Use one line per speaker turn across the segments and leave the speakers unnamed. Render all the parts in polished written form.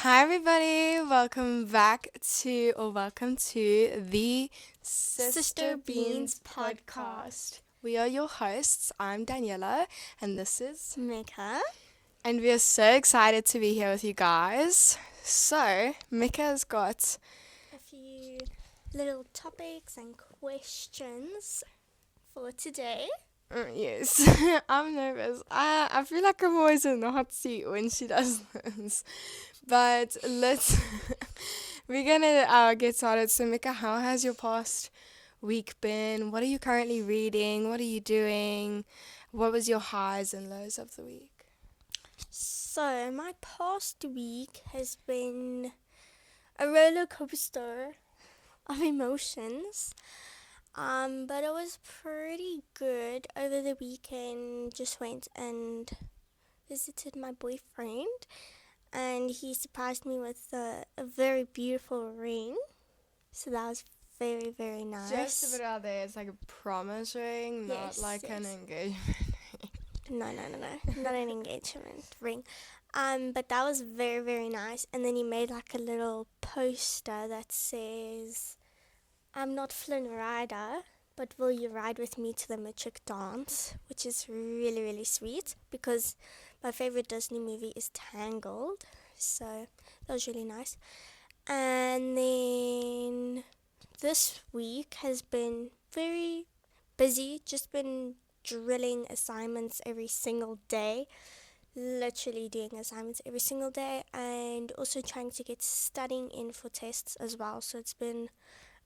Hi everybody, welcome to the
Sister Beans podcast.
We are your hosts. I'm Daniela and this is
Mika.
and we are so excited to be here with you guys. So, Mika has got
A few little topics and questions for today.
yes, I'm nervous. I feel like I'm always in the hot seat when she does this. But we're gonna get started. So, Mika, how has your past week been? What are you currently reading? What are you doing? What was your highs and lows of the week?
So, my past week has been a roller coaster of emotions. But it was pretty good. Over the weekend, just went and visited my boyfriend, and he surprised me with a very beautiful ring. So that was very, very nice.
Just to put it out there, it's like a promise ring, not
Yes,
like an
yes.
engagement.
No, not an engagement ring. But that was very, very nice. And then he made like a little poster that says, "I'm not Flynn Rider, but will you ride with me to the Matric dance?" Which is really, really sweet because my favorite Disney movie is Tangled. So that was really nice. And then this week has been very busy, just been drilling assignments every single day, literally doing assignments every single day, and also trying to get studying in for tests as well. So it's been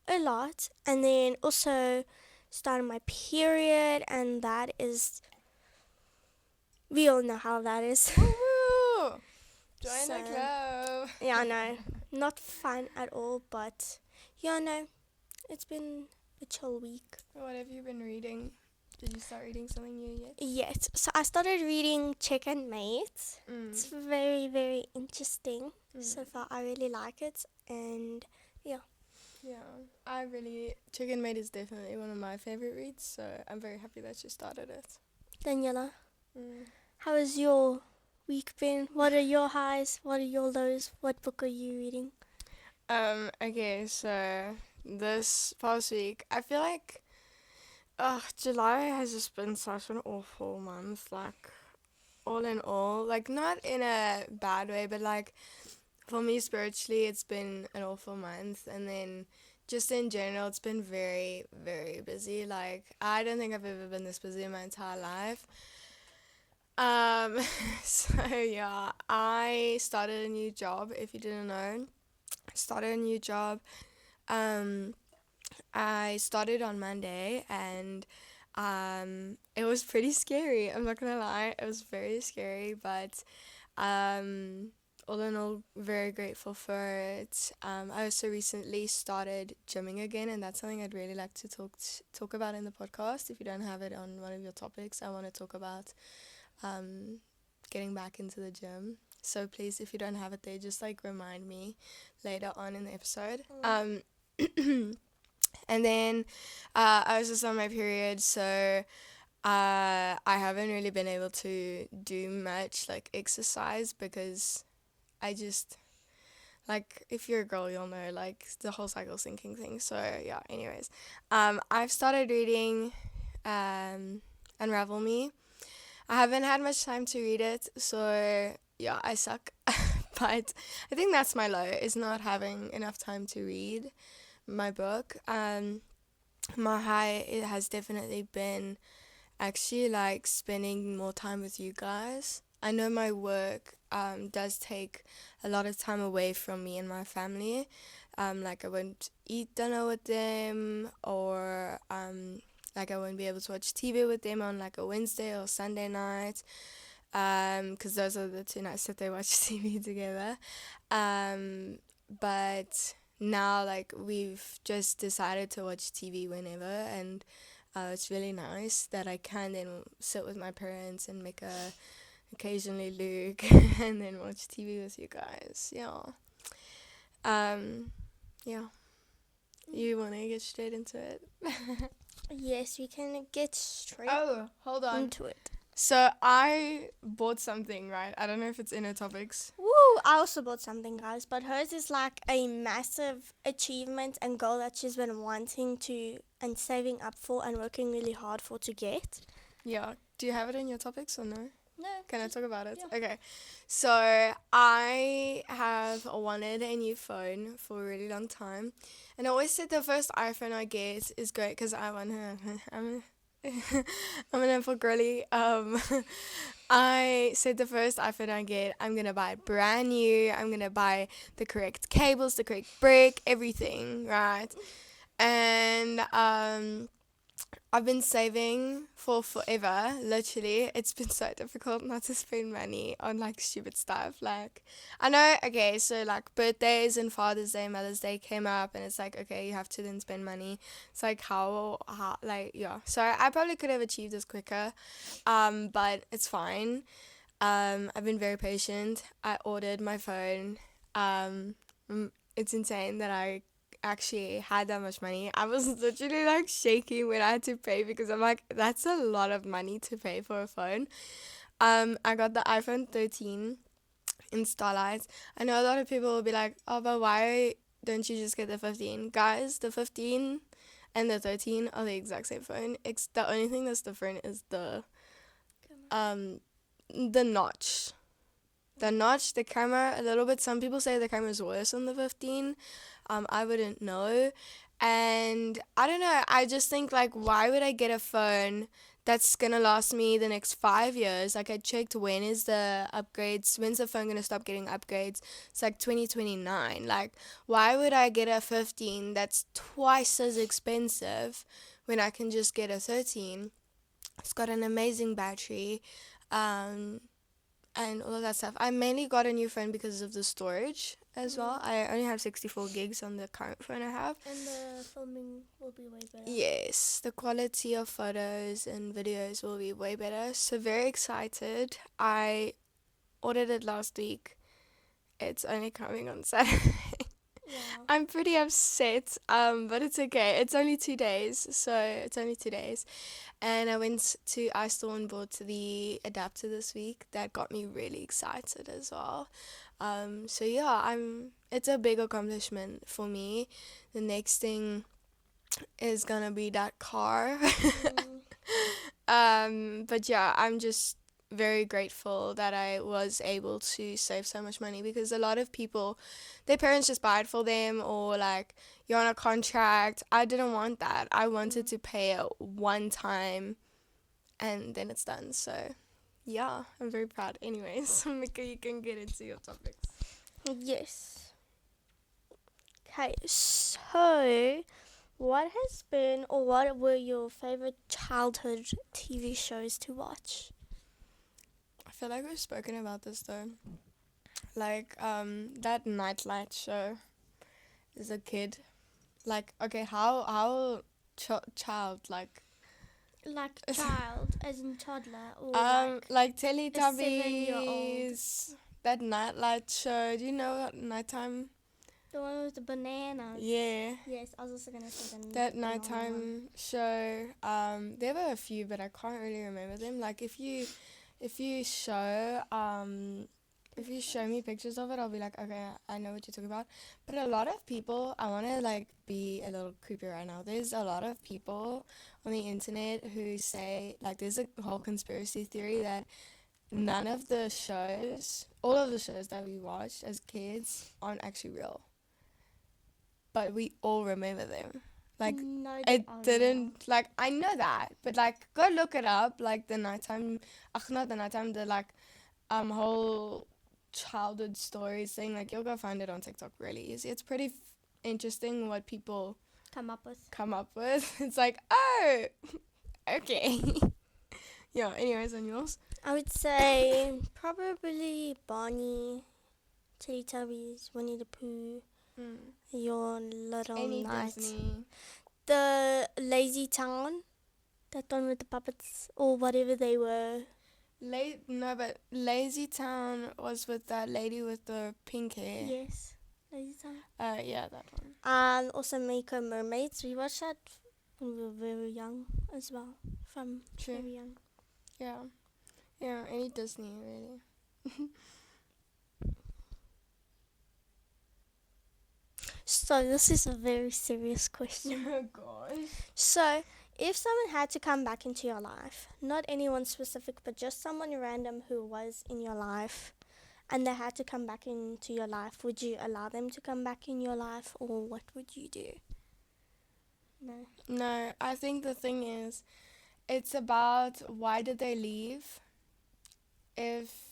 a lot. And then also started my period, and that is, we all know how that is.
Woo! Join the
So,
club.
Yeah, no, not fun at all, but yeah, no, it's been a chill week.
What have you been reading? Did you start reading something new yet?
Yes, so I started reading Chicken Mate. It's very, very interesting. So far, I really like it, and yeah.
Yeah, Chicken Mate is definitely one of my favorite reads, so I'm very happy that you started it.
Daniela,
Mm.
how has your week been? What are your highs? What are your lows? What book are you reading?
Okay, so this past week, I feel like, July has just been such an awful month, like, all in all, like, not in a bad way, but, like, for me spiritually, it's been an awful month, and then just in general, it's been very, very busy, like, I don't think I've ever been this busy in my entire life. Um, so yeah, I started a new job, if you didn't know. Started a new job. Um, I started on Monday and it was pretty scary. I'm not gonna lie, it was very scary, but um, all in all, very grateful for it. I also recently started gymming again, and that's something I'd really like to talk about in the podcast. If you don't have it on one of your topics, I want to talk about getting back into the gym. So please, if you don't have it there, just like remind me later on in the episode. And then I was just on my period, so I haven't really been able to do much like exercise because I just like if you're a girl, you'll know like the whole cycle syncing thing. So yeah. Anyways, I've started reading Unravel Me. I haven't had much time to read it, so yeah, I suck. But I think that's my low, is not having enough time to read my book. My high, it has definitely been actually like spending more time with you guys. I know my work does take a lot of time away from me and my family. Like I won't eat dinner with them, or like I won't be able to watch TV with them on like a Wednesday or Sunday night, because those are the two nights that they watch TV together. But now like we've just decided to watch TV whenever, and it's really nice that I can then sit with my parents and make a occasionally Luke and then watch TV with you guys. Yeah. Yeah. You want to get straight into it?
Yes, we can get straight
Oh, hold on.
into it.
So I bought something, right? I don't know if it's in her topics.
Woo! I also bought something, guys, but hers is like a massive achievement and goal that she's been wanting to and saving up for and working really hard for to get.
Yeah. Do you have it in your topics or no?
No.
Can I talk about it?
Yeah.
Okay. So I have wanted a new phone for a really long time. And I always said the first iPhone I get is great because I want to. I'm an Apple girly. I said the first iPhone I get, I'm gonna buy it brand new. I'm gonna buy the correct cables, the correct brick, everything, right? And I've been saving for forever, literally. It's been so difficult not to spend money on like stupid stuff. Like, I know, okay, so like birthdays and Father's Day, Mother's Day came up, and it's like, okay, you have to then spend money. It's like, how like, yeah. So I probably could have achieved this quicker, but it's fine. I've been very patient. I ordered my phone. It's insane that I actually had that much money. I was literally like shaking when I had to pay because I'm like, that's a lot of money to pay for a phone. I got the iPhone 13 in Starlight. I know a lot of people will be like, oh, but why don't you just get the 15? Guys, the 15 and the 13 are the exact same phone. It's the only thing that's different is the notch. The notch, the camera, a little bit. Some people say the camera is worse on the 15. I wouldn't know. And I don't know. I just think, like, why would I get a phone that's going to last me the next 5 years? Like, I checked when is the upgrades, when's the phone going to stop getting upgrades? It's like 2029. Like, why would I get a 15 that's twice as expensive when I can just get a 13? It's got an amazing battery. And all of that stuff. I mainly got a new phone because of the storage as well. I only have 64 gigs on the current phone I have.
And the filming will be way better.
Yes, the quality of photos and videos will be way better. So very excited. I ordered it last week. It's only coming on Saturday.
Wow.
I'm pretty upset, but it's okay. It's only 2 days, so it's only 2 days. And I went to iStore and bought the adapter this week. That got me really excited as well. So yeah, it's a big accomplishment for me. The next thing is gonna be that car. But yeah, I'm just very grateful that I was able to save so much money because a lot of people, their parents just buy it for them, or like you're on a contract. I didn't want that. I wanted to pay it one time and then it's done. So yeah, I'm very proud. Anyways, Mika, you can get into your topics.
Yes. Okay, so what has been or what were your favorite childhood TV shows to watch?
I feel like we've spoken about this though. Like that Nightlight show as a kid. Like, okay, how child like
Like child, as in toddler, or
like
a 7-year-old.
Teletubbies, that Nightlight show. Do you know what nighttime?
The one with the bananas.
Yeah,
Yes, I was also gonna say
that
the normal one.
nighttime show. There were a few, but I can't really remember them. Like if you show if you show me pictures of it, I'll be like, okay, I know what you're talking about. But a lot of people, I want to like be a little creepy right now. There's a lot of people on the internet who say, like, there's a whole conspiracy theory that none of the shows, all of the shows that we watched as kids aren't actually real. But we all remember them. Like,
No, they
it
are
didn't, like, I know that, but like, go look it up, like, the nighttime, not the nighttime, the like, whole childhood stories thing, like, you'll go find it on TikTok really easy. It's pretty interesting what people
come up with.
It's like, oh, okay. Yeah, anyways, on yours?
I would say probably Barney, Teletubbies, Winnie the Pooh, Your Little
Any
Knight,
Disney.
the Lazy Town, that one with the puppets or whatever they were.
No, but Lazy Town was with that lady with the pink hair.
Yes, Lazy Town.
Yeah, that one.
And also Mako Mermaids. We watched that when we were very young as well. From
True.
very young.
Yeah. Yeah, any Disney really.
So this is a very serious question.
Oh gosh.
So, if someone had to come back into your life, not anyone specific, but just someone random who was in your life, and they had to come back into your life, would you allow them to come back in your life, or what would you do? No.
No, I think the thing is, it's about why did they leave. If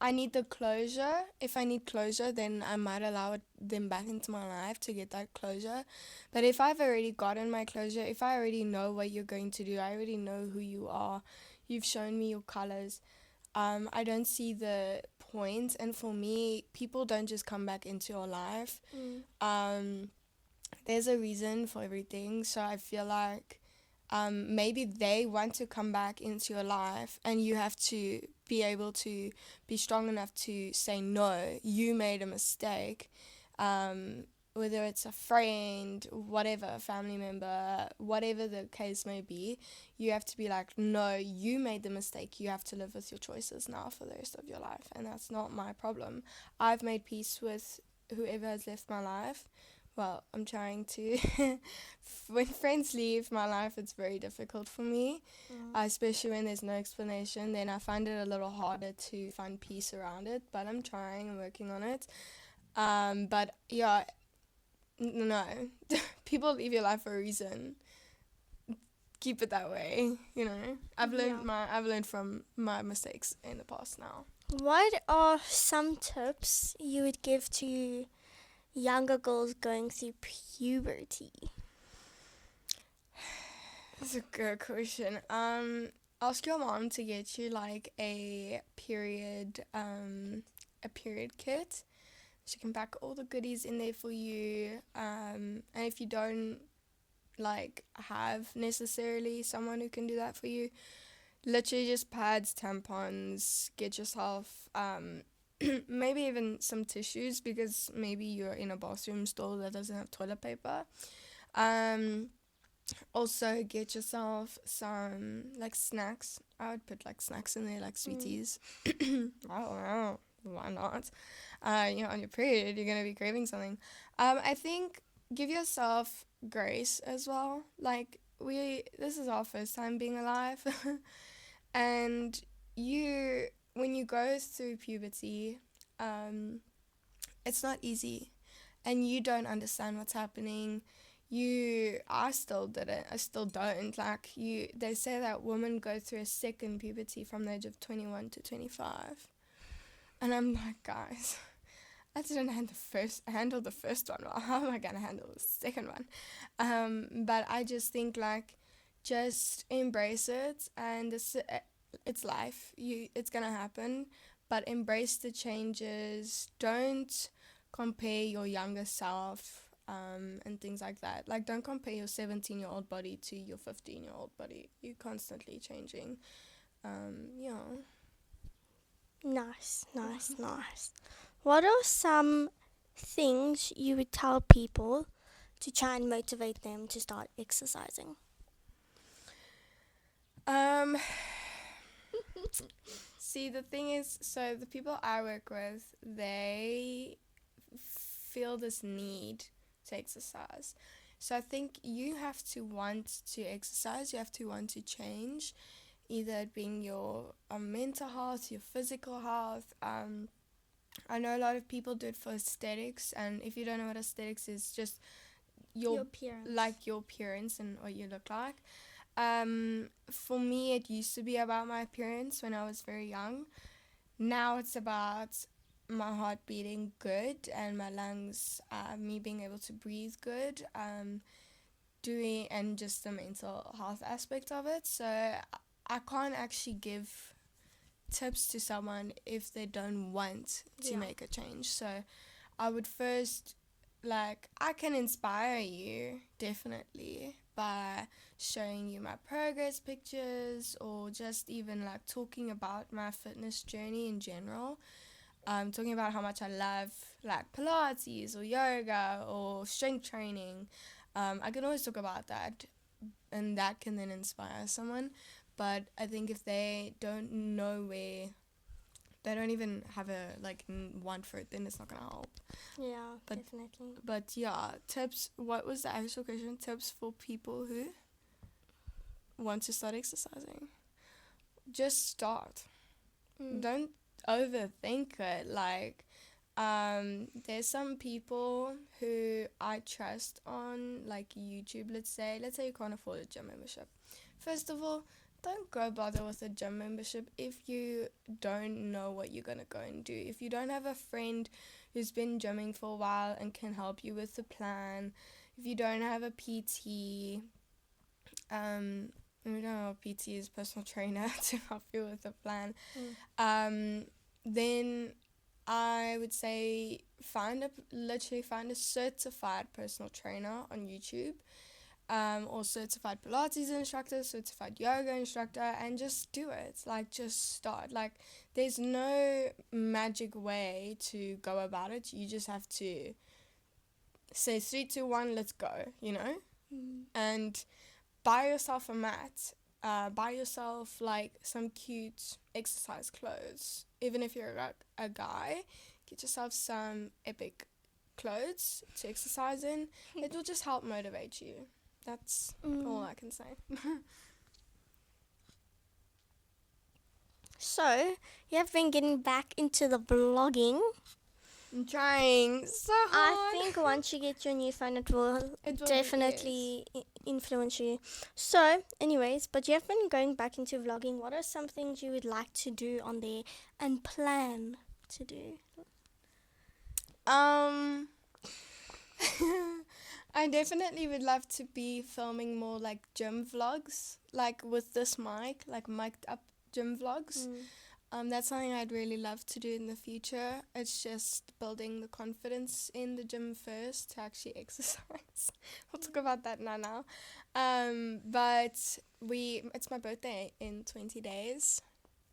I need the closure, if I need closure, then I might allow them back into my life to get that closure. But if I've already gotten my closure, if I already know what you're going to do, I already know who you are, you've shown me your colors, I don't see the point. And for me, people don't just come back into your life.
Mm.
There's a reason for everything. So I feel like maybe they want to come back into your life, and you have to be able to be strong enough to say no, you made a mistake. Whether it's a friend, whatever, a family member, whatever the case may be, you have to be like, no, you made the mistake. You have to live with your choices now for the rest of your life, and that's not my problem. I've made peace with whoever has left my life. Well, I'm trying to. When friends leave my life, it's very difficult for me, especially when there's no explanation. Then I find it a little harder to find peace around it, but I'm trying and working on it. But yeah, no, people leave your life for a reason. Keep it that way, you know. I've learned from my mistakes in the past now.
What are some tips you would give to younger girls going through puberty?
That's a good question. Ask your mom to get you like a period kit. She can pack all the goodies in there for you. And if you don't like have necessarily someone who can do that for you, literally just pads, tampons, get yourself maybe even some tissues, because maybe you're in a bathroom stall that doesn't have toilet paper. Also get yourself some like snacks. I would put like snacks in there, like sweeties. I don't know, why not? On your period you're gonna be craving something. I think give yourself grace as well. Like, this is our first time being alive. And when you go through puberty, it's not easy, and you don't understand what's happening. I still didn't, I still don't. Like, they say that women go through a second puberty from the age of 21 to 25. And I'm like, guys, I didn't handle the first one well. How am I gonna handle the second one? But I just think, like, just embrace it, and it's life. It's gonna happen, but embrace the changes. Don't compare your younger self and things like that. Like, don't compare your 17-year-old body to your 15-year-old body. You're constantly changing. Yeah.
Nice, nice, nice. What are some things you would tell people to try and motivate them to start exercising?
See, the thing is, so the people I work with, they feel this need to exercise. So I think you have to want to exercise, you have to want to change, either it being your mental health, your physical health. I know a lot of people do it for aesthetics, and if you don't know what aesthetics is, just
Your appearance.
like your appearance and what you look like. For me, it used to be about my appearance when I was very young. Now it's about my heart beating good and my lungs, me being able to breathe good, doing, and just the mental health aspect of it. So I can't actually give tips to someone if they don't want to make a change. So I would first, like, I can inspire you definitely by showing you my progress pictures, or just even like talking about my fitness journey in general. Talking about how much I love like Pilates or yoga or strength training. I can always talk about that, and that can then inspire someone. but I think if they don't know where, they don't even have a want for it, then it's not gonna help.
Yeah,
But-
definitely.
But yeah, tips. What was the actual question? Tips for people who want to start exercising. Just start. Don't overthink it. Like, there's some people who I trust on like YouTube. Let's say you can't afford a gym membership. First of all, don't go bother with a gym membership if you don't know what you're gonna go and do. If you don't have a friend who's been gymming for a while and can help you with the plan, if you don't have a PT, we don't know what PT is, personal trainer, to help you with the plan, then I would say find a certified personal trainer on YouTube, or certified Pilates instructor, certified yoga instructor, and just do it. Like, just start. Like, there's no magic way to go about it. You just have to say 3, 2, 1, let's go, and buy yourself a mat. Buy yourself like some cute exercise clothes. Even if you're a guy, get yourself some epic clothes to exercise in. It will just help motivate you. That's all I can say.
So, you have been getting back into the vlogging.
I'm trying so hard.
I think once you get your new phone, it will definitely
yes.
influence you. So, anyways, but you have been going back into vlogging. What are some things you would like to do on there and plan to do?
I definitely would love to be filming more like gym vlogs, like with this mic, like mic'd up gym vlogs. That's something I'd really love to do in the future. It's just building the confidence in the gym first to actually exercise. We'll talk about that now. But it's my birthday in 20 days.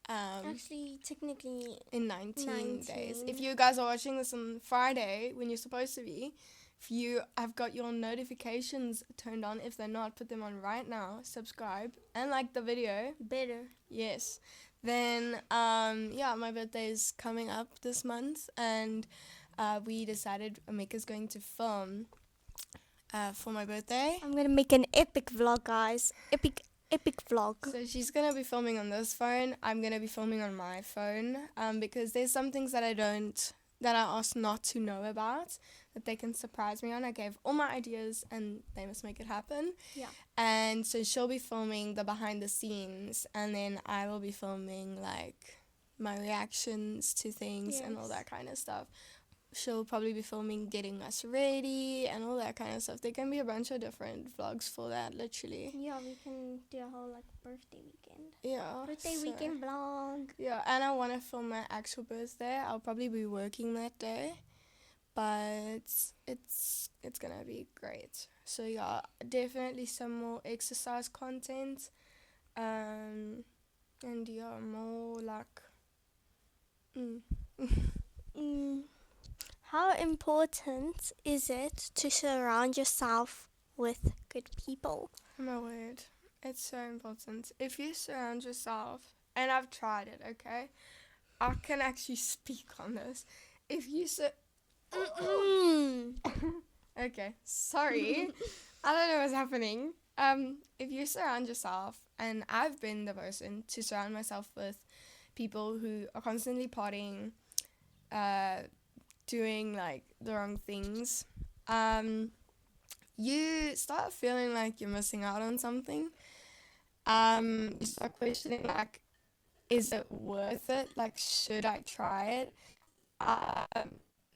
Actually, technically,
in 19 days. If you guys are watching this on Friday, when you're supposed to be, if you have got your notifications turned on, if they're not, put them on right now, subscribe, and like the video.
better.
Yes. Then, my birthday is coming up this month, and we decided Amika's going to film for my birthday.
I'm going to make an epic vlog, guys. Epic vlog.
So she's going to be filming on this phone. I'm going to be filming on my phone, because there's some things that I asked not to know about, that they can surprise me on. I gave all my ideas and they must make it happen.
Yeah.
And so she'll be filming the behind the scenes, and then I will be filming like my reactions to things and all that kind of stuff. She'll probably be filming getting us ready and all that kind of stuff. There can be a bunch of different vlogs for that, literally.
Yeah, we can do a whole like birthday weekend.
Yeah.
Birthday weekend vlog.
Yeah, and I want to film my actual birthday. I'll probably be working that day, but it's gonna be great. So yeah, definitely some more exercise content, and yeah, more like.
How important is it to surround yourself with good people?
My word, it's so important. If you surround yourself, and I've tried it, okay, I can actually speak on this. If you okay, sorry, I don't know what's happening. If you surround yourself, and I've been the person to surround myself with people who are constantly partying, doing like the wrong things, you start feeling like you're missing out on something. You start questioning, like, is it worth it? Like, should I try it?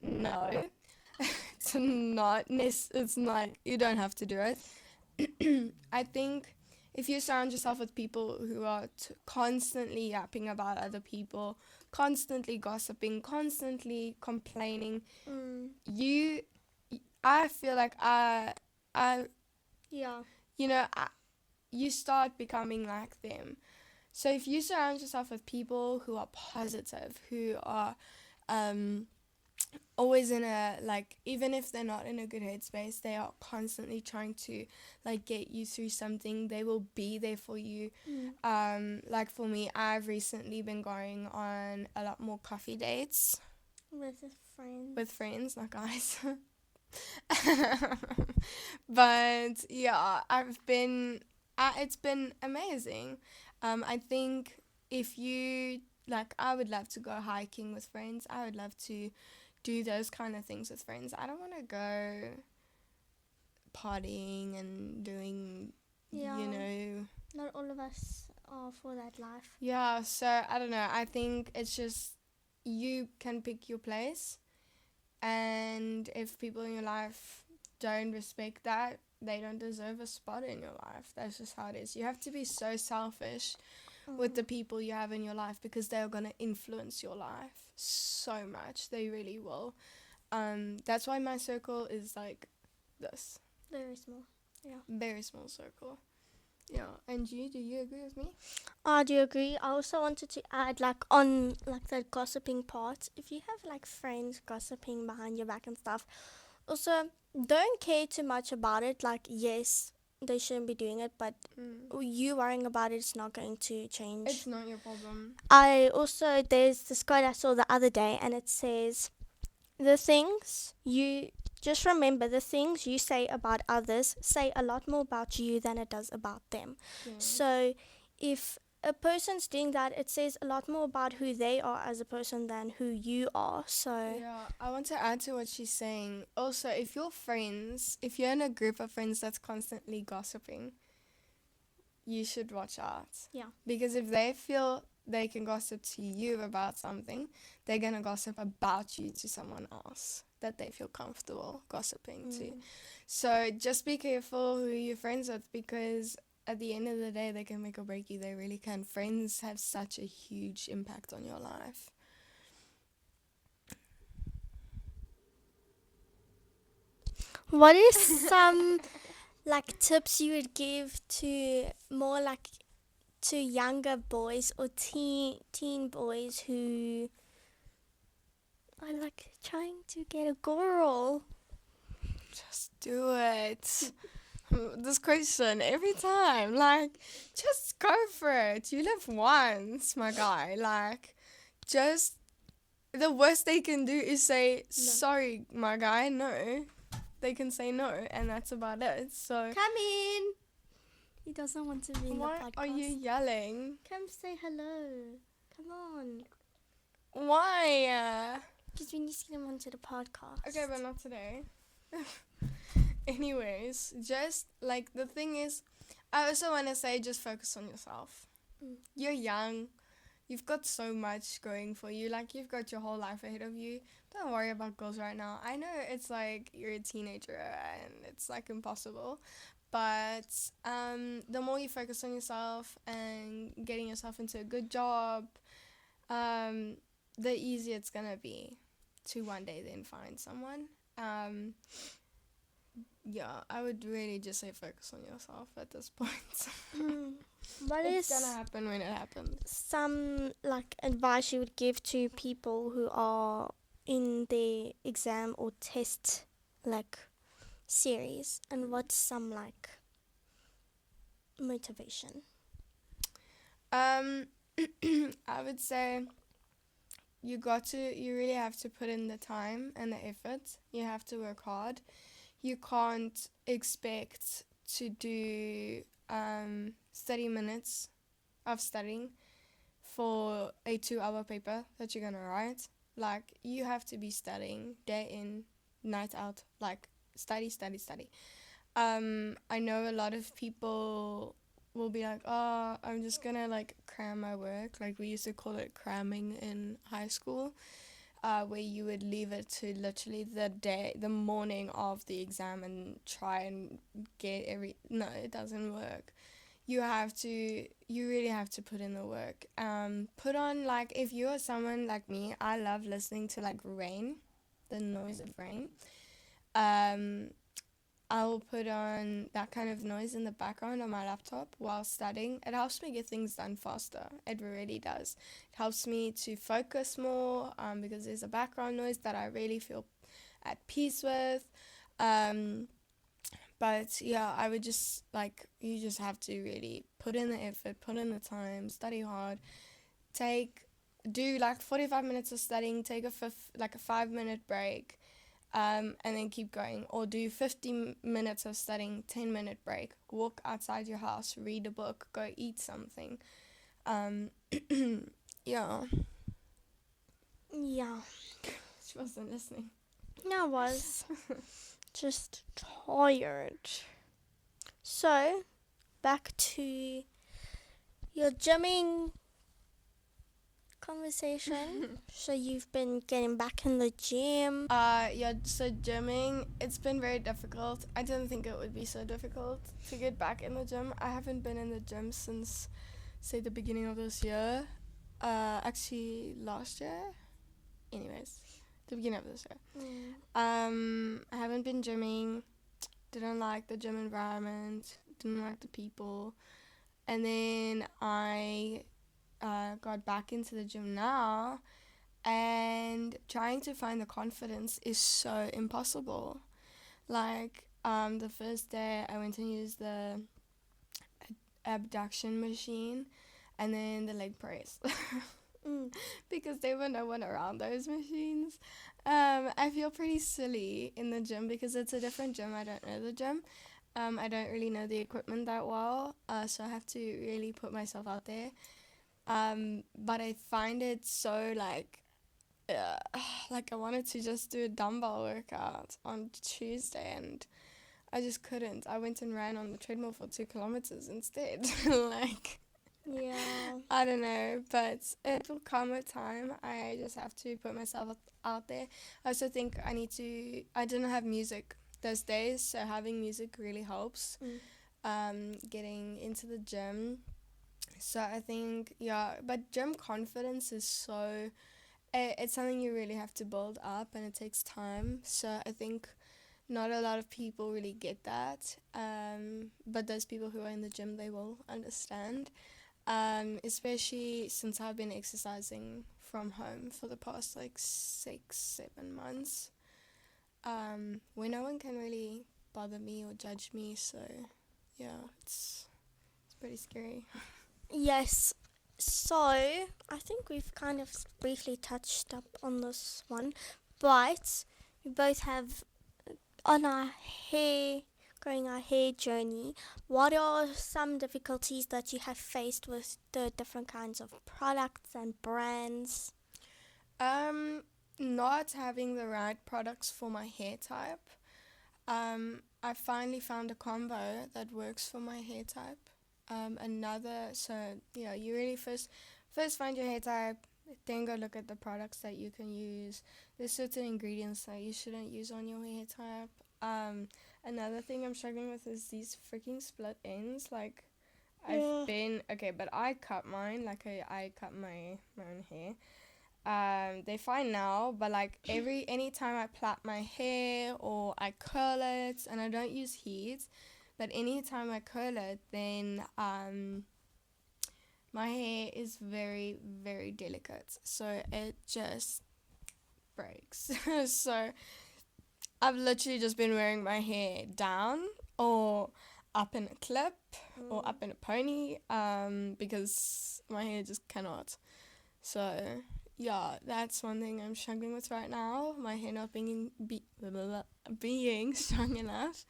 No. It's not. It's not. You don't have to do it. I think if you surround yourself with people who are constantly yapping about other people, constantly gossiping, constantly complaining, I feel like you start becoming like them. So if you surround yourself with people who are positive, who are always in a, like, even if they're not in a good headspace, they are constantly trying to like get you through something. They will be there for you. Like for me, I've recently been going on a lot more coffee dates
With a friend.
with friends, not guys. But yeah, it's been amazing. I think if you like, I would love to go hiking with friends. I would love to do those kind of things with friends. I don't want to go partying and doing,
Yeah.
you know.
Not all of us are for that life.
Yeah, so I don't know. I think it's just you can pick your place, and if people in your life don't respect that, they don't deserve a spot in your life. That's just how it is. You have to be so selfish with the people you have in your life, because they're going to influence your life so much. They really will. That's why my circle is like this.
Very small. Yeah.
Very small circle. Yeah. And you, do you agree with me?
I do agree. I also wanted to add, like, on like the gossiping part, if you have like friends gossiping behind your back and stuff, also don't care too much about it. Like, yes, they shouldn't be doing it, but you worrying about it is not going to change.
It's not your problem.
There's this quote I saw the other day, and it says, just remember, the things you say about others say a lot more about you than it does about them.
Yeah.
So if a person's doing that, it says a lot more about who they are as a person than who you are. So
Yeah, I want to add to what she's saying. Also, if you're in a group of friends that's constantly gossiping, you should watch out.
Yeah.
Because if they feel they can gossip to you about something, they're going to gossip about you to someone else that they feel comfortable gossiping to. So just be careful who you're friends with, because at the end of the day, they can make or break you. They really can. Friends have such a huge impact on your life.
what is some like tips you would give to more like to younger boys or teen boys who are like trying to get a girl?
Just do it. This question every time, like, just go for it. You live once, my guy. Like, just, the worst they can do is say, sorry, my guy, no. They can say no, and that's about it. So
Come in. He doesn't want to be in the
why
podcast.
are you yelling?
Come say hello. Come on.
Why?
Because we need to get him onto the podcast.
Okay, but not today. Anyways, just like, the thing is, I also want to say, just focus on yourself. You're young. You've got so much going for you. Like, you've got your whole life ahead of you. Don't worry about girls right now. I know it's like you're a teenager and it's like impossible. But the more you focus on yourself and getting yourself into a good job, the easier it's going to be to one day then find someone. Yeah, I would really just say focus on yourself at this point. It's gonna happen when it happens.
Some like advice you would give to people who are in the exam or test like series, and what's some like motivation?
I would say you really have to put in the time and the effort. You have to work hard. You can't expect to do 30 minutes of studying for a 2-hour paper that you're gonna write. Like, you have to be studying day in, night out. Like, study. I know a lot of people will be like, oh, I'm just gonna like cram my work. Like, we used to call it cramming in high school. Where you would leave it to literally the morning of the exam and try and get no, it doesn't work. You really have to put in the work. Put on, like, if you are someone like me, I love listening to like rain, the noise of rain. I'll put on that kind of noise in the background on my laptop while studying. It helps me get things done faster. It really does. It helps me to focus more because there's a background noise that I really feel at peace with. Um, but yeah, I would just like, you just have to really put in the effort, put in the time, study hard, do like 45 minutes of studying, take a 5 minute break, and then keep going. Or do 50 minutes of studying, 10-minute break, walk outside your house, read a book, go eat something. Um, yeah,
Yeah,
she wasn't listening.
I was just tired. So, back to your gymming conversation. So you've been getting back in the gym.
Yeah, so gymming, it's been very difficult. I didn't think it would be so difficult to get back in the gym. I haven't been in the gym since, say, the beginning of this year. Actually, last year. Anyways, the beginning of this year. I haven't been gymming. Didn't like the gym environment. Didn't like the people. And then I got back into the gym now, and trying to find the confidence is so impossible. Like, the first day I went and used the abduction machine and then the leg press. Because there were no one around those machines. I feel pretty silly in the gym because it's a different gym. I don't know the gym. I don't really know the equipment that well, so I have to really put myself out there. But I find it so uh, like I wanted to just do a dumbbell workout on Tuesday, and I just couldn't. I went and ran on the treadmill for 2 kilometers instead. Like,
Yeah.
I don't know, but it will come with time. I just have to put myself out there. I also think I didn't have music those days, so having music really helps getting into the gym. So I think, yeah, but gym confidence is it's something you really have to build up, and it takes time. So I think not a lot of people really get that. But those people who are in the gym, they will understand. Especially since I've been exercising from home for the past like 6, 7 months, where no one can really bother me or judge me. So yeah, it's pretty scary.
Yes. So, I think we've kind of briefly touched up on this one, but we both have on our hair, growing our hair journey. What are some difficulties that you have faced with the different kinds of products and brands?
Um, Not having the right products for my hair type. I finally found a combo that works for my hair type. So yeah, you really first find your hair type, then go look at the products that you can use. There's certain ingredients that you shouldn't use on your hair type. Another thing I'm struggling with is these freaking split ends. Like,
Yeah.
but I cut mine. Like, I cut my own hair. They're fine now, but like anytime I plait my hair or I curl it, and I don't use heat, but anytime I curl it, then my hair is very, very delicate, so it just breaks. So I've literally just been wearing my hair down or up in a clip or up in a pony, because my hair just cannot. So yeah, that's one thing I'm struggling with right now. My hair not being strong enough.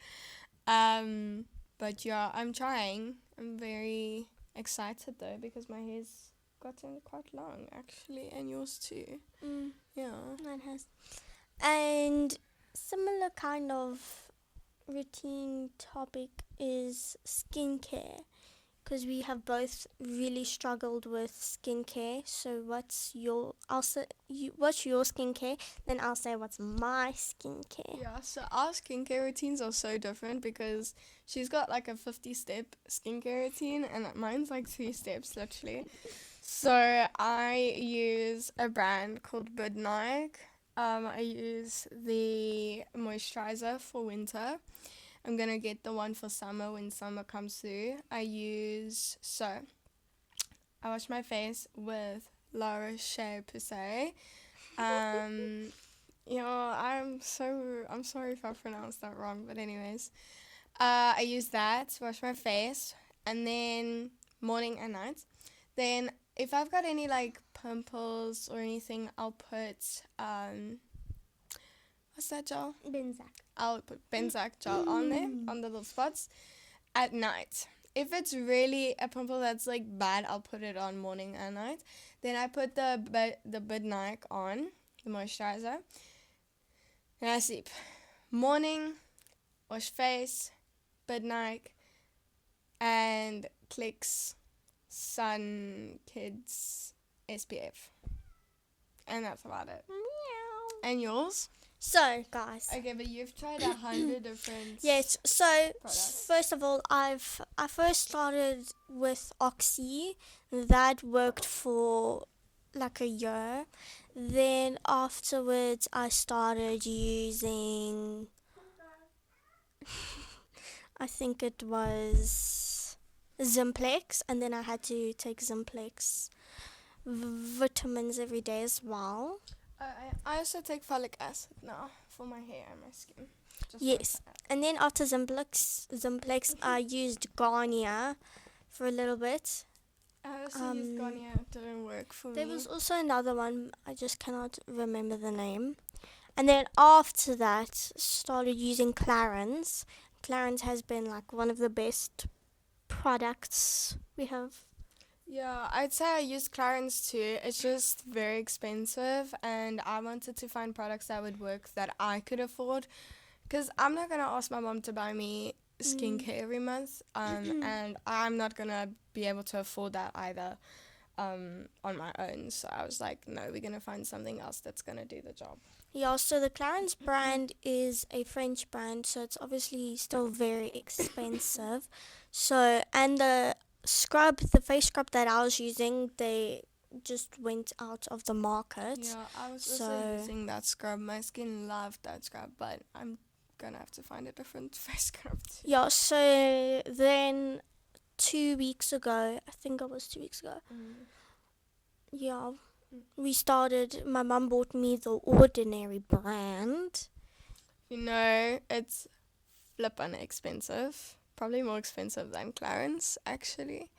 But yeah, I'm trying. I'm very excited though because my hair's gotten quite long actually, and yours too. Yeah.
That has. And similar kind of routine topic is skincare, because we have both really struggled with skincare. So what's your skincare? Then I'll say what's my skincare.
Yeah, so our skincare routines are so different because she's got like a 50-step skincare routine and mine's like 3 steps literally. So I use a brand called Good Nike. I use the moisturizer for winter. I'm gonna get the one for summer when summer comes through. I wash my face with La Roche-Posay. Um, I'm sorry if I pronounced that wrong, but anyways, I use that to wash my face, and then morning and night. Then if I've got any like pimples or anything, I'll put what's that gel?
Benzac.
I'll put Benzac gel on there on the little spots at night. If it's really a pimple that's like bad, I'll put it on morning and night. Then I put the Bidnike on, the moisturizer. And I sleep. Morning, wash face, Bidnike, and Clicks Sun Kids SPF. And that's about it.
Meow.
And yours?
So, guys.
Okay, but you've tried 100 different
Yes. So,
products.
first of all, I first started with Oxy. That worked for like a year. Then afterwards, I started using. I think it was Zimplex, and then I had to take Zimplex vitamins every day as well.
I also take folic acid now for my hair and my skin. Just
Yes. And then after Zimplex, I used Garnier for a little bit.
I also used Garnier. It didn't work for me.
There was also another one, I just cannot remember the name. And then after that, started using Clarins. Clarins has been like one of the best products we have.
Yeah, I'd say I used Clarins too. It's just very expensive, and I wanted to find products that would work that I could afford. Because I'm not going to ask my mom to buy me skincare every month, and I'm not going to be able to afford that either on my own. So I was like, no, we're going to find something else that's going to do the job.
Yeah, so the Clarins brand is a French brand, so it's obviously still very expensive. So, and the face scrub that I was using, they just went out of the market.
Yeah, I was also using that scrub. My skin loved that scrub, but I'm gonna have to find a different face scrub too.
Yeah, so then 2 weeks ago, I think it was 2 weeks ago, yeah, my mum bought me the Ordinary brand.
It's flippin' expensive. Probably more expensive than Clarins, actually.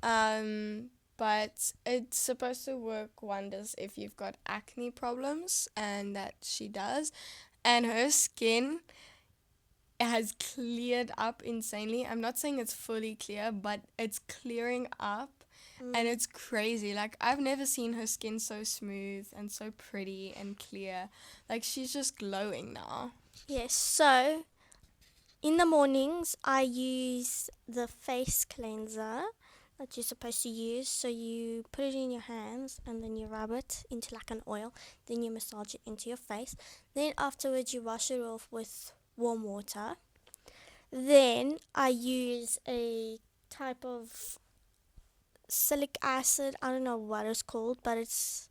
But it's supposed to work wonders if you've got acne problems, and that she does. And her skin has cleared up insanely. I'm not saying it's fully clear, but it's clearing up. And it's crazy. Like, I've never seen her skin so smooth and so pretty and clear. Like, she's just glowing now.
Yes, so in the mornings, I use the face cleanser that you're supposed to use. So you put it in your hands and then you rub it into like an oil. Then you massage it into your face. Then afterwards, you wash it off with warm water. Then I use a type of salicylic acid. I don't know what it's called, but it's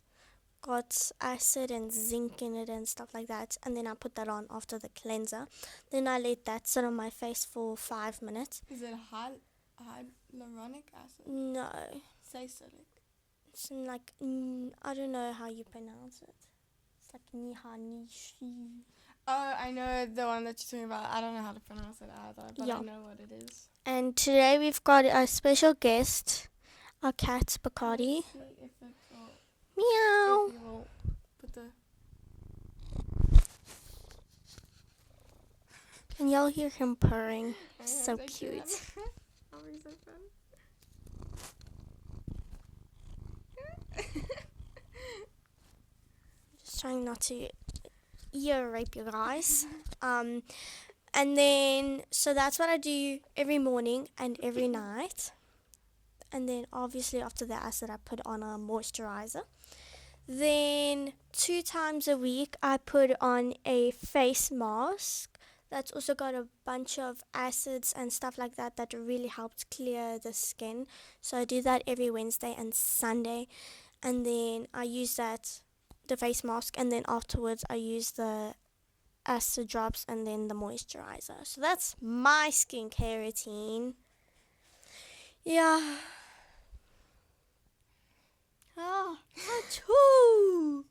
got acid and zinc in it and stuff like that. And then I put that on after the cleanser. Then I let that sit on my face for 5 minutes.
Is it hyaluronic acid?
No.
Salicylic.
It's like, I don't know how you pronounce it. It's like Nihanishi.
Oh, I know the one that you're talking about. I don't know how to pronounce it either, but I know what it is.
And today we've got a special guest, our cat, Bacardi. Meow. And y'all hear him purring. So cute. Just trying not to ear rape you guys. And then, so that's what I do every morning and every night. And then obviously after the acid, I put on a moisturizer. Then 2 times a week, I put on a face mask. That's also got a bunch of acids and stuff like that that really helps clear the skin. So I do that every Wednesday and Sunday. And then I use the face mask. And then afterwards, I use the acid drops, and then the moisturizer. So that's my skincare routine. Yeah. Ah, achoo!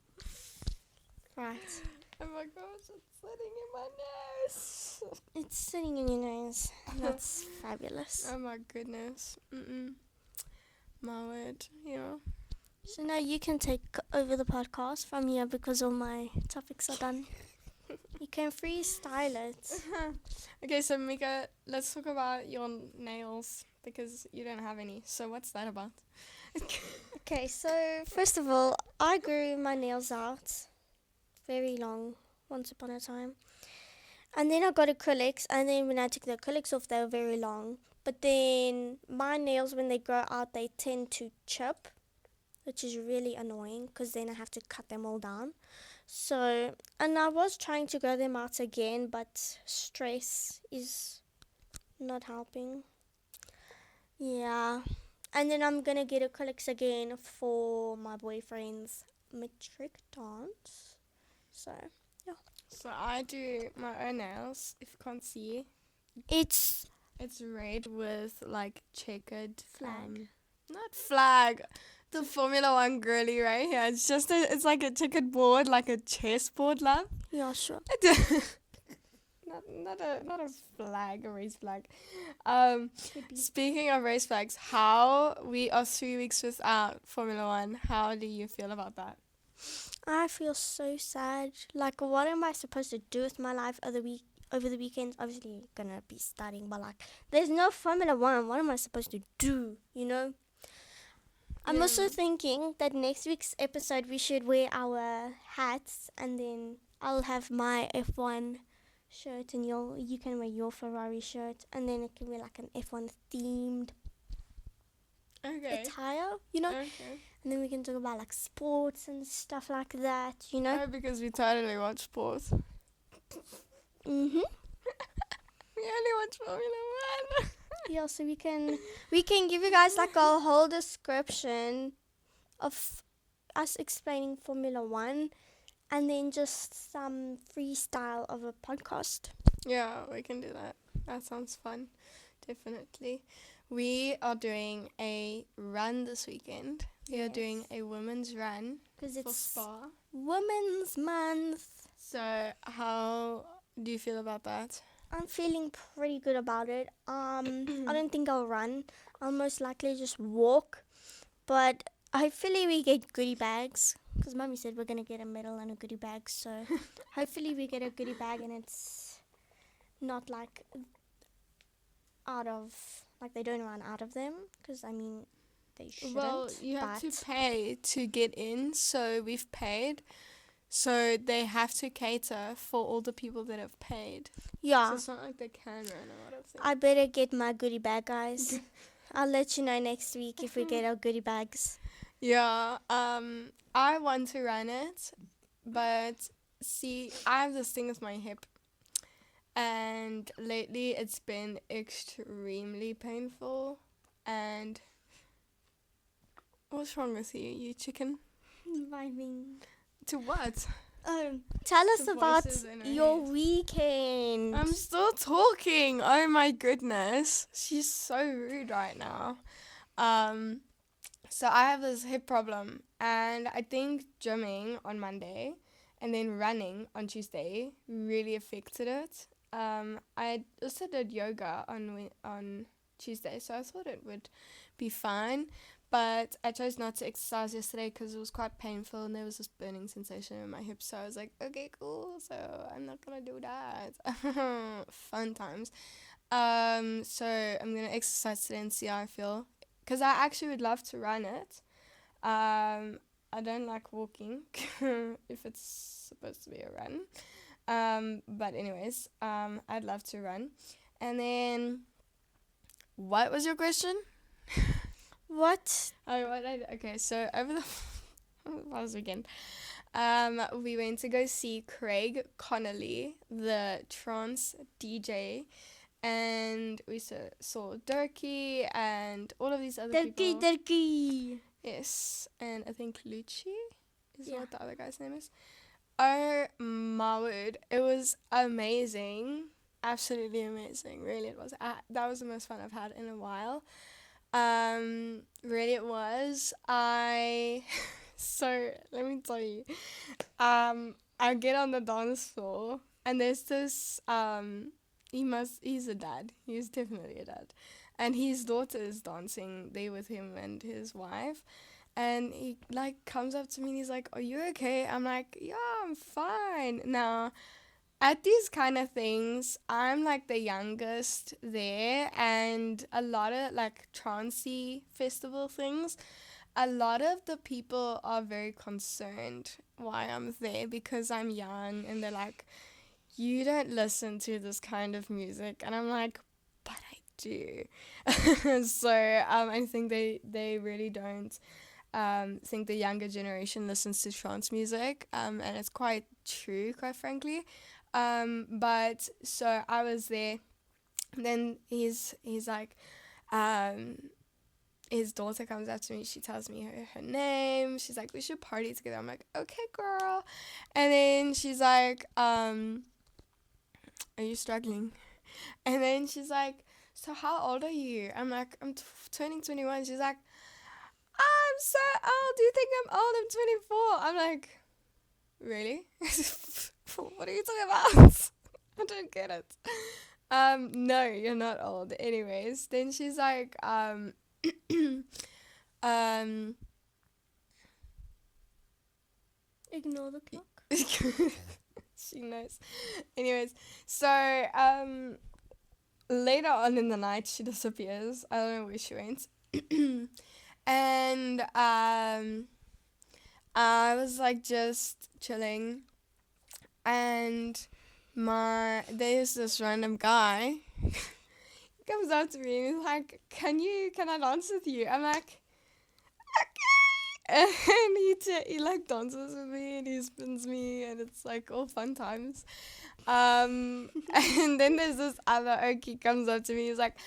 Right.
Oh my gosh, it's sitting in my nose.
It's sitting in your nose. That's fabulous.
Oh my goodness. My word. Yeah.
So now you can take over the podcast from here because all my topics are done. You can freestyle it.
Okay, so Mika, let's talk about your nails because you don't have any. So what's that about?
Okay, so first of all, I grew my nails out very long once upon a time. And then I got acrylics, and then when I took the acrylics off, they were very long. But then my nails, when they grow out, they tend to chip, which is really annoying because then I have to cut them all down. So, and I was trying to grow them out again, but stress is not helping. Yeah. And then I'm going to get acrylics again for my boyfriend's matric dance. So, yeah.
So I do my own nails. If you can't see,
It's
it's red with like checkered
flag.
not flag. The Formula One girly right here. It's just it's like a checkered board, like a chessboard, love.
Yeah, sure.
not a flag, a race flag.
Could be.
Speaking of race flags, how we are 3 weeks without Formula One. How do you feel about that?
I feel so sad. Like, what am I supposed to do with my life over the weekends? Obviously, gonna be studying, but like, there's no Formula One. What am I supposed to do? You know. I'm also thinking that next week's episode we should wear our hats, and then I'll have my F1 shirt, and you can wear your Ferrari shirt, and then it can be like an F1 themed attire, you know.
Okay.
And then we can talk about like sports and stuff like that, you know.
Oh, because we totally watch sports.
Mhm.
We only watch Formula One.
Yeah, so we can give you guys like a whole description of us explaining Formula One, and then just some freestyle of a podcast.
Yeah, we can do that. That sounds fun. Definitely. We are doing a run this weekend. We are doing a women's run
because
for
it's
Spa.
Women's Month.
So how do you feel about that?
I'm feeling pretty good about it. I don't think I'll run. I'll most likely just walk. But hopefully we get goodie bags. Because Mommy said we're going to get a medal and a goodie bag. So hopefully we get a goodie bag and it's not like out of... Like they don't run out of them. Because, I mean, they shouldn't.
Well, you have to pay to get in. So we've paid. So they have to cater for all the people that have paid.
Yeah.
So it's not like they can run a lot of things.
I better get my goodie bag, guys. I'll let you know next week if we get our goodie bags.
Yeah. I want to run it, but see, I have this thing with my hip, and lately it's been extremely painful. And what's wrong with you chicken?
Vibing.
To what?
Tell us
The
about
voices in her
your
head.
weekend.
I'm still talking. Oh my goodness. She's so rude right now. So I have this hip problem, and I think gymming on Monday and then running on Tuesday really affected it. I also did yoga on Tuesday, so I thought it would be fine. But I chose not to exercise yesterday because it was quite painful and there was this burning sensation in my hips. So I was like, okay, cool. So I'm not going to do that. Fun times. So I'm going to exercise today and see how I feel. Because I actually would love to run it. I don't like walking if it's supposed to be a run. But anyways, I'd love to run. And then, what was your question?
What?
Okay, so over the last weekend, we went to go see Craig Connolly, the trance DJ, and we saw Durkee and all of these other people.
Durkee.
Yes, and I think Lucci is what the other guy's name is. Oh my word. It was amazing. Absolutely amazing. Really it was. That was the most fun I've had in a while. Really it was. So let me tell you. I get on the dance floor and there's this he's a dad. He's definitely a dad. And his daughter is dancing there with him and his wife. And he like comes up to me and he's like, "Are you okay?" I'm like, "Yeah, I'm fine." Now, at these kind of things, I'm like the youngest there, and a lot of like trancey festival things, a lot of the people are very concerned why I'm there because I'm young, and they're like, "You don't listen to this kind of music," and I'm like, "But I do." So I think they really don't think the younger generation listens to trance music, and it's quite true, quite frankly. But so I was there. Then he's like, um, his daughter comes up to me. She tells me her name. She's like, "We should party together." I'm like, "Okay, girl." And then she's like, "Are you struggling?" And then she's like, "So how old are you?" I'm like, "I'm turning 21." She's like, "I'm so old. Do you think I'm old? I'm 24." I'm like, "Really? What are you talking about?" I don't get it. No, you're not old. Anyways, then she's like, um,
Ignore the clock.
she knows. Anyways, so later on in the night, she disappears. I don't know where she went. And I was like just chilling, and there's this random guy comes up to me and he's like, can I dance with you? I'm like, and he like dances with me and he spins me and it's like all fun times. And then there's this other Okie comes up to me. He's like,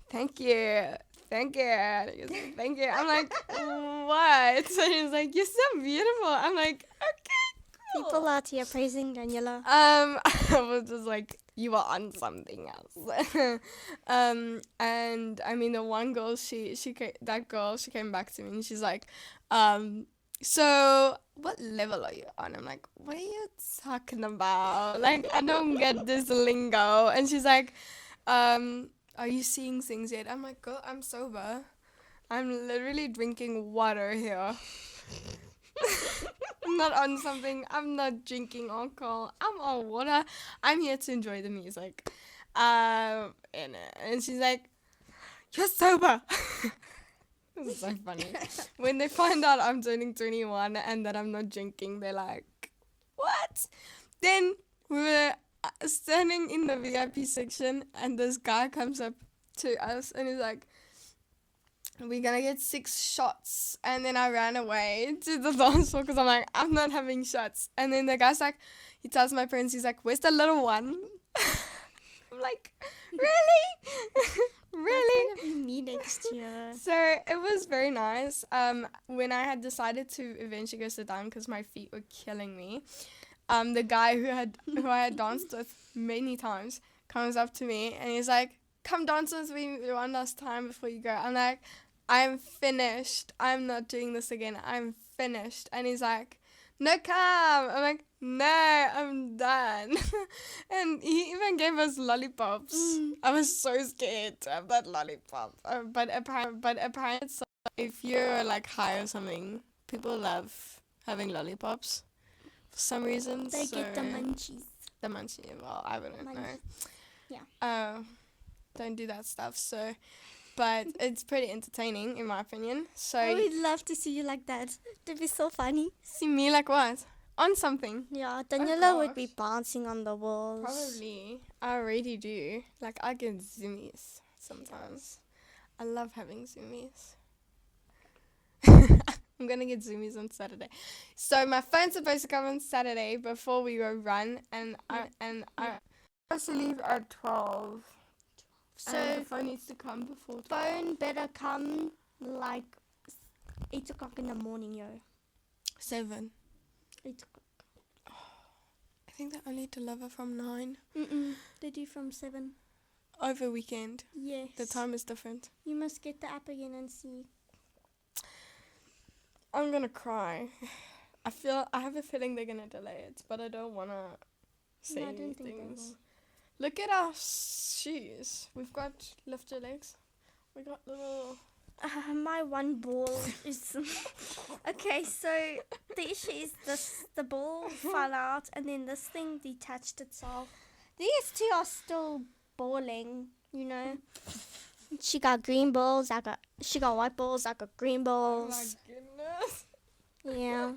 "Thank you, thank you." And he goes, "Thank you." I'm like, "What?" So he's like, "You're so beautiful." I'm like, "Okay, cool."
People out here praising Daniela.
I was just like, "You were on something else." And I mean, the one girl, that girl, she came back to me and she's like, "So what level are you on?" I'm like, "What are you talking about? Like, I don't get this lingo." And she's like, "Are you seeing things yet?" I'm like, "Girl, I'm sober. I'm literally drinking water here." I'm not on something. I'm not drinking alcohol. I'm on water. I'm here to enjoy the music. And she's like, "You're sober." This is so funny. When they find out I'm turning 21 and that I'm not drinking, they're like, "What?" Then we were standing in the VIP section, and this guy comes up to us and he's like, "We're gonna get 6 shots." And then I ran away to the dance floor because I'm like, "I'm not having shots." And then the guy's like, he tells my parents, he's like, "Where's the little one?" I'm like, "Really?" Really?
That's gonna be me next year.
So it was very nice. When I had decided to eventually go sit down because my feet were killing me, the guy who I had danced with many times comes up to me and he's like, "Come dance with me one last time before you go." I'm like, "I'm finished. I'm not doing this again. I'm finished." And he's like, "No, come." I'm like, "No, I'm done." And he even gave us lollipops. I was so scared to have that lollipop. But apparently, it's if you're like high or something, people love having lollipops for some reason.
They
so
get the munchies.
the munchie. Well, I wouldn't know.
Yeah.
Don't do that stuff. So, but it's pretty entertaining in my opinion. So
I would love to see you like that. It'd be so funny.
see me like what? On something.
Yeah, Daniela would be
gosh.
bouncing on the walls.
Probably. I already do. Like I get zoomies sometimes. I love having zoomies. I'm gonna get zoomies on Saturday. So my phone's supposed to come on Saturday before we go run, and I supposed to leave at 12.
So
And the phone needs to come before 12.
phone better come like 8 o'clock in the morning, yo.
7.
8 o'clock.
think they only deliver from 9
They do from 7.
over weekend.
Yes.
The time is different.
You must get the app again and see.
I'm gonna cry. I have a feeling they're gonna delay it, but I don't wanna say
No, I don't think they
anything.
will.
Look at our shoes. We've got lift your legs. We got little.
My one ball is okay. So the issue is the ball fell out, and then this thing detached itself. These two are still balling, you know. She got green balls. She got white balls. I got green
Oh my
balls.
goodness.
Yeah.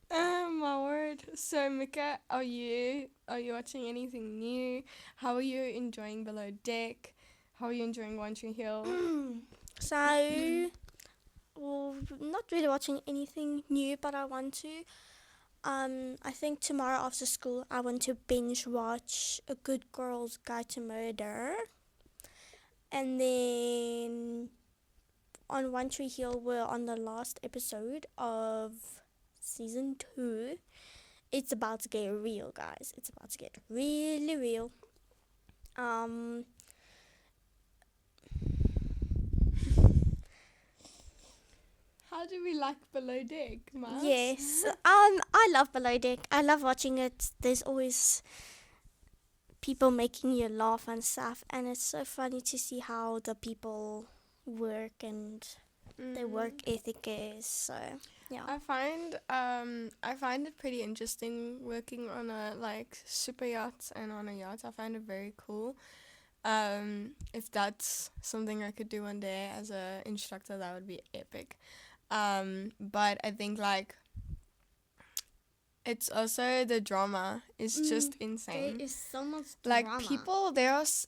Oh my word. So Mika, are you watching anything new? How are you enjoying Below Deck? How are you enjoying One Tree Hill?
So, well, not really watching anything new, but I want to. I think tomorrow after school, I want to binge watch A Good Girl's Guide to Murder. And then on One Tree Hill, we're on the last episode of season 2. It's about to get real, guys. It's about to get really real.
How do we like Below Deck, Mars?
Yes. I love Below Deck. I love watching it. There's always people making you laugh and stuff, and it's so funny to see how the people work and their work ethic is. So yeah.
I find it pretty interesting working on a super yacht and on a yacht. I find it very cool. If that's something I could do one day as a instructor, that would be epic. But I think it's also the drama is just insane.
There is so much drama.
People,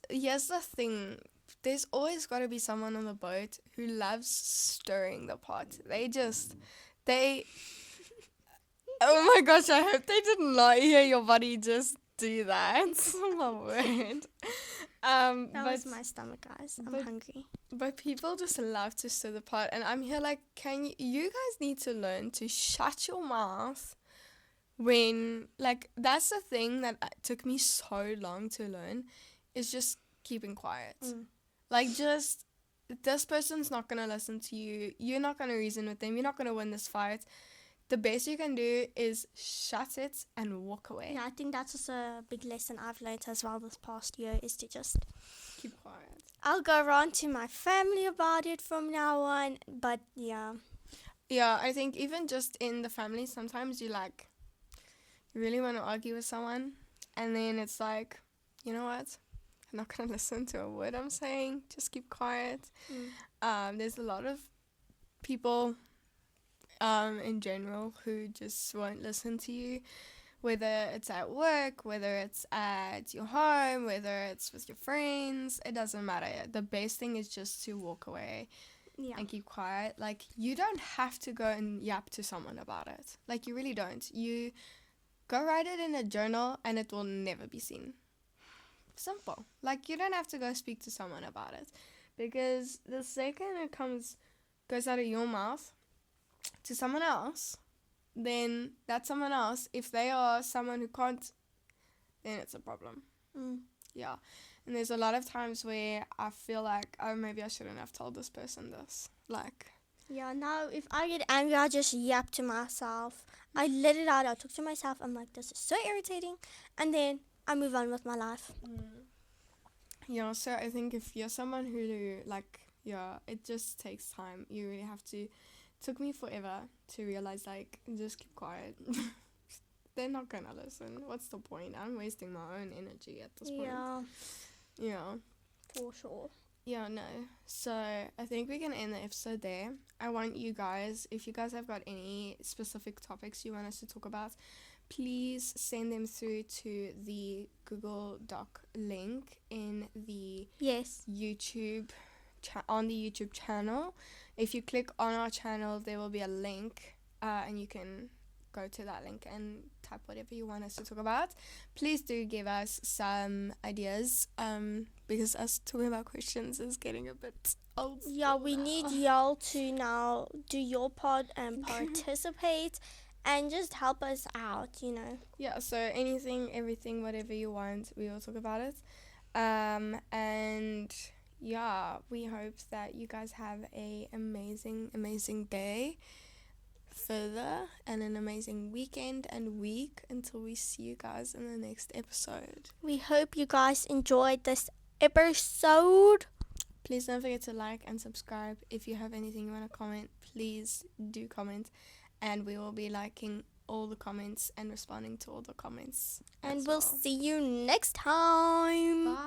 here's the thing. There's always got to be someone on the boat who loves stirring the pot. Oh my gosh, I hope they did not hear your body just do that. Oh my word.
That was my stomach, guys. I'm hungry.
But people just love to stir the pot. And I'm here you guys need to learn to shut your mouth when, that's the thing that took me so long to learn, is just keeping quiet. This person's not going to listen to you. You're not going to reason with them. You're not going to win this fight. The best you can do is shut it and walk away.
Yeah, I think that's also a big lesson I've learned as well this past year, is to just
keep quiet.
I'll go around to my family about it from now on, but yeah.
Yeah, I think even just in the family, sometimes you really want to argue with someone, and then it's you know what? I'm not going to listen to a word I'm saying. Just keep quiet. There's a lot of people in general who just won't listen to you, whether it's at work, whether it's at your home, whether it's with your friends. It doesn't matter. The best thing is just to walk away and keep quiet. You don't have to go and yap to someone about it. You really don't. You go write it in a journal and it will never be seen. Simple. You don't have to go speak to someone about it, because the second it goes out of your mouth to someone else, then that someone else, if they are someone who can't, then it's a problem. Yeah. And there's a lot of times where I feel maybe I shouldn't have told this person this.
Yeah, now if I get angry, I just yap to myself. I let it out. I talk to myself. I'm like, this is so irritating. And then I move on with my life.
Yeah, so I think if you're someone who, it just takes time. You really have to. It took me forever to realize, just keep quiet. They're not going to listen. What's the point? I'm wasting my own energy at this point. Yeah.
For sure.
Yeah, no. So I think we can end the episode there. I want you guys, if you guys have got any specific topics you want us to talk about, please send them through to the Google Doc link in the YouTube on the YouTube channel. If you click on our channel, there will be a link, and you can go to that link and type whatever you want us to talk about. Please do give us some ideas, because us talking about questions is getting a bit old.
Yeah, we need y'all to now do your part and participate and just help us out, you know.
Yeah, so anything, everything, whatever you want, we will talk about it. And yeah, we hope that you guys have a amazing day further and an amazing weekend and week until we see you guys in the next episode.
We hope you guys enjoyed this episode.
Please don't forget to like and subscribe. If you have anything you want to comment, please do comment, and we will be liking all the comments and responding to all the comments.
And
as
we'll
well.
see you next time.
Bye.